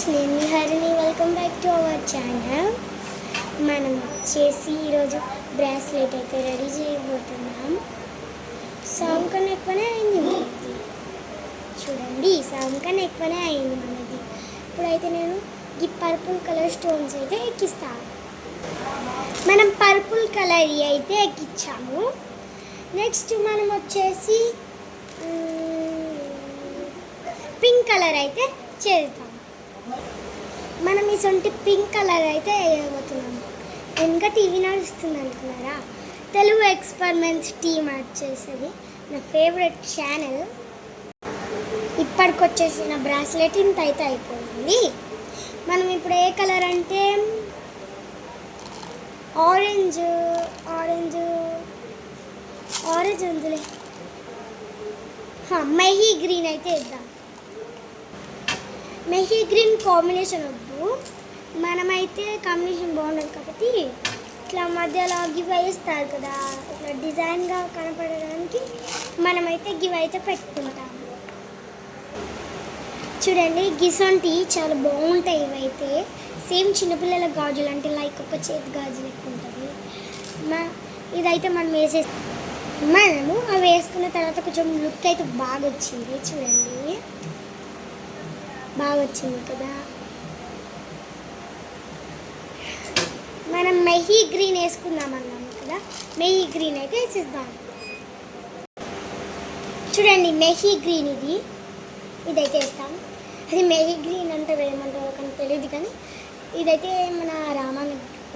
Friends, నేను మీ హరిని. Welcome back to our channel. మనం వచ్చేసి ఈరోజు బ్రాస్లెట్ అయితే రెడీ చేయబోతున్నాం. సగం కన్నా ఎక్కువనే అయింది మనది. చూడండి, సగం కన్నా ఎక్కువనే అయింది మనది. ఇప్పుడైతే నేను ఈ పర్పుల్ కలర్ స్టోన్స్ అయితే ఎక్కిస్తాను. మనం పర్పుల్ కలర్ అయితే ఎక్కించాము. నెక్స్ట్ మనం వచ్చేసి పింక్ కలర్ అయితే చేద్దాం. మనం ఇసొంటి పింక్ కలర్ అయితే వేయబోతున్నాము. ఇంకా టీవీ నడుస్తుంది అనుకున్నారా? తెలుగు ఎక్స్పెరిమెంట్స్ టీమ్ వచ్చేసేది నా ఫేవరెట్ ఛానల్. ఇప్పటికొచ్చేసి నా బ్రాస్లెట్ ఇంత అయితే అయిపోయింది. మనం ఇప్పుడు ఏ కలర్ అంటే ఆరెంజ్ ఉందిలే, మెహీ గ్రీన్ అయితే ఇద్దాం. మెహీ గ్రీన్ కాంబినేషన్ వద్దు, మనమైతే కాంబినేషన్ బాగుండదు కాబట్టి ఇట్లా మధ్యలో గివ్ వేస్తారు కదా, ఇట్లా డిజైన్గా కనపడడానికి మనమైతే గివ్ అయితే పెట్టుకుంటాము. చూడండి, గిసొంటి చాలా బాగుంటాయి. ఇవైతే సేమ్ చిన్నపిల్లల గాజులు, అంటే లైక్ ఒక చేతి గాజు లెక్క ఉంటుంది. ఇదైతే మనం మనము అవి వేసుకున్న తర్వాత కొంచెం లుక్ అయితే బాగా వచ్చింది. చూడండి, బాగా వచ్చింది కదా. మనం మెహీ గ్రీన్ వేసుకుందాం అన్నాము కదా, మెహీ గ్రీన్ అయితే వేసేద్దాం. చూడండి, మెహీ గ్రీన్ ఇదైతే వేస్తాం. అది మెహీ గ్రీన్ అంటే ఏమంటారో కానీ తెలియదు, కానీ ఇదైతే మన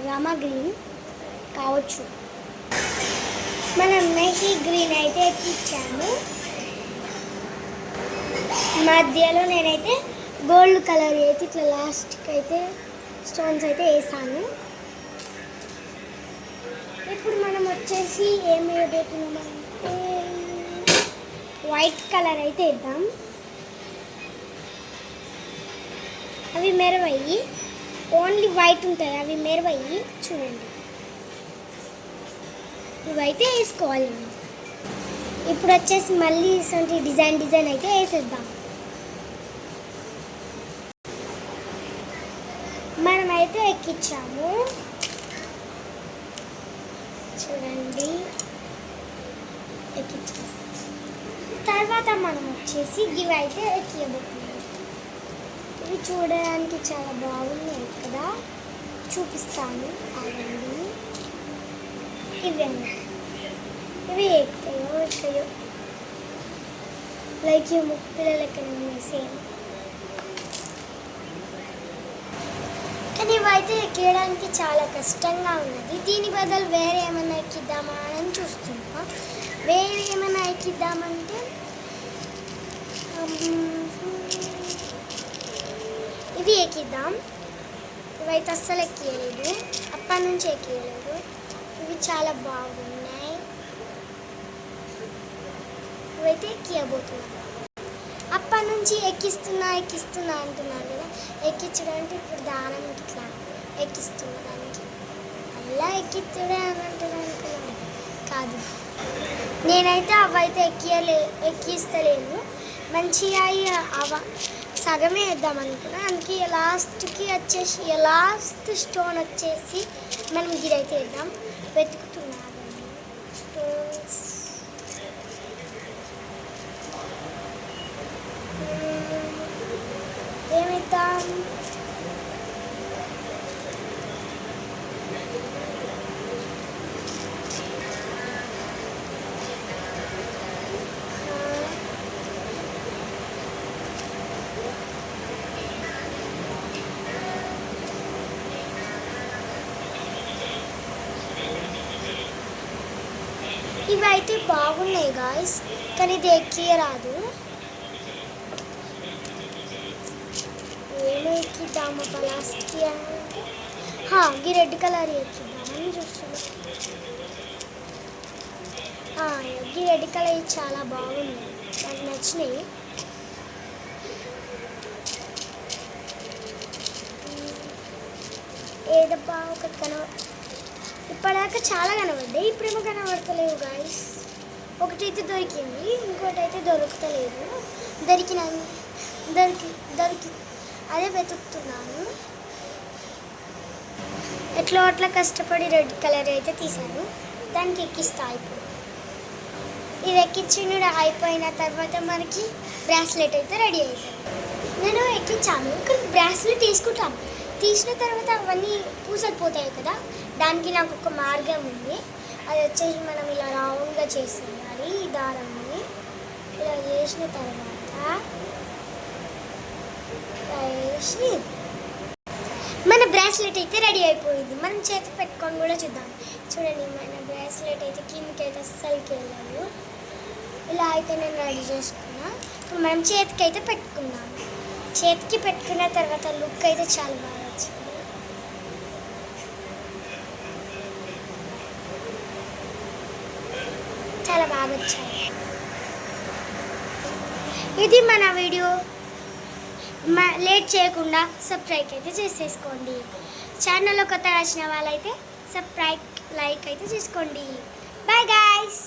రామా గ్రీన్ కావచ్చు. మనం మెహీ గ్రీన్ అయితే ఎక్కించాము. మధ్యలో నేనైతే గోల్డ్ కలర్ అయితే ఇట్లా లాస్ట్కి అయితే స్టోన్స్ అయితే వేసాను. ఇప్పుడు మనం వచ్చేసి ఏం వేయబోతున్నామంటే వైట్ కలర్ అయితే వేద్దాం. అవి మెరవయ్యి, ఓన్లీ వైట్ ఉంటాయి, అవి మెరవయ్యి. చూడండి, ఇవైతే వేసుకోవాలి. ఇప్పుడు వచ్చేసి మళ్ళీ ఇటువంటి డిజైన్ అయితే వేసేద్దాం. మనమైతే ఎక్కించాము. చూడండి, ఎక్కించాము. తర్వాత మనం వచ్చేసి గివ్ అయితే ఎక్కియబోతున్నాం. ఇవి చూడడానికి చాలా బాగున్నాయి కదా, చూపిస్తాను ఆగండి. ఇవి ఎక్కుతాయో లైక్ ఈ ముక్కుల లెక్కనే ఉన్నాయి సేమ్. కానీ ఇవైతే ఎక్కడానికి చాలా కష్టంగా ఉన్నది. దీని బదులు వేరే ఏమైనా ఎక్కిద్దామా అని చూస్తున్నా. వేరే ఏమైనా ఎక్కిద్దామంటే ఇవి ఎక్కిద్దాం. ఇవైతే అస్సలు ఎక్కియలేదు, అప్పటి నుంచి ఎక్కియలేదు. ఇవి చాలా బాగున్నాయి, ఇవైతే ఎక్కియబోతున్నాం. అప్పటి నుంచి ఎక్కిస్తున్నా అంటున్నారు కదా, ఎక్కించడానికి ఇప్పుడు దానం ఇట్లా ఎక్కిస్తున్నా. దానికి అలా ఎక్కిస్తుడే అని అంటున్నా అనుకున్నాను కాదు. నేనైతే అవైతే ఎక్కిస్తలేను. మంచిగా సగమే వేద్దాం అనుకున్నా. అందుకే లాస్ట్కి వచ్చేసి లాస్ట్ స్టోన్ వచ్చేసి మనం గిరైతే వేద్దాం. వెతుకుతున్నాను స్టోన్స్. ఏమిద్దాం? ఇవి అయితే బాగున్నాయి గాయస్, కానీ ఇది ఎక్కియరాదు. ఏమో ఎక్కిద్దామా లాస్ట్కి అంటే ఈ రెడ్ కలర్ ఎక్కిద్దామని చూస్తున్నాను. ఈ రెడ్ కలర్ చాలా బాగుంది, నాకు నచ్చినాయి. ఏదబ్బా ఒకటి ఇప్పటిదాకా చాలా కనబడ్డాయి, ఇప్పుడేమో కనబడతలేవు గాయస్. ఒకటైతే దొరికింది, ఇంకోటి అయితే దొరుకుతలేదు. అదే వెతుకుతున్నాను. ఎట్లా అట్లా కష్టపడి రెడ్ కలర్ అయితే తీసాను. దానికి ఎక్కిస్తా ఇప్పుడు. ఇది ఎక్కించుడు అయిపోయిన తర్వాత మనకి బ్రాస్లెట్ అయితే రెడీ అవుతుంది. నేను ఎక్కించాను, కానీ బ్రాస్లెట్ తీసుకుంటాను. తీసిన తర్వాత అవన్నీ పూసలు పోతాయి కదా, దానికి నాకు ఒక మార్గం ఉంది. అది వచ్చేసి మనం ఇలా రౌండ్గా చేసేయాలి. ఈ దారాన్ని ఇలా చేసిన తర్వాత ఇలా వేసి మన బ్రాస్లెట్ అయితే రెడీ అయిపోయింది. మనం చేతి పెట్టుకొని కూడా చూద్దాం. చూడండి, మన బ్రాస్లెట్ అయితే కిందకి అయితే అస్సలుకి వెళ్ళాను. ఇలా అయితే నేను రెడీ చేసుకున్నా. ఇప్పుడు మనం చేతికి అయితే పెట్టుకున్నాం. చేతికి పెట్టుకున్న తర్వాత లుక్ అయితే చాలా బాగా వచ్చింది. చాలా బాగా వచ్చాయి. ఇది మన వీడియో. లేట్ చేయకుండా సబ్స్క్రైబ్ అయితే చేసేసుకోండి. ఛానల్లో కొత్త వచ్చిన వాళ్ళైతే సబ్స్క్రైబ్, లైక్ అయితే చేసుకోండి. Bye guys.